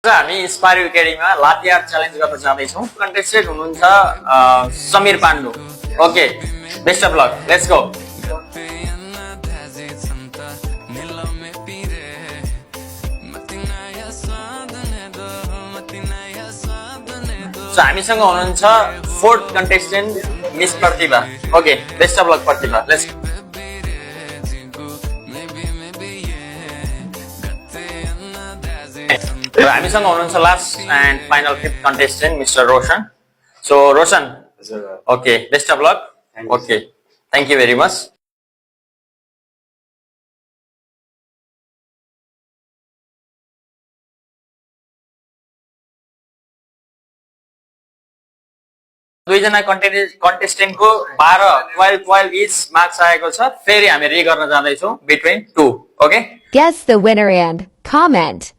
हामी स्पाइरो एकेडेमीमा लाठी art challenge गर्न जाँदैछौँ। कन्टेस्टेड हुनुहुन्छ Sameer Pandu. Okay, best of luck, let's go. हामीसँग हुनुहुन्छ fourth contestant miss Pratibha. Okay, best of luck Pratibha, let's go. हामीसँग हुनुहुन्छ last and final fifth contestant mister Roshan. So Roshan, okay, best of luck. Okay, thank you very much. दुईजना कन्टेस्टेन्टको 12 etch marks आएको छ। फेरि हामी रि गर्न जाँदैछौँ between 2। Okay, Guess the winner and comment.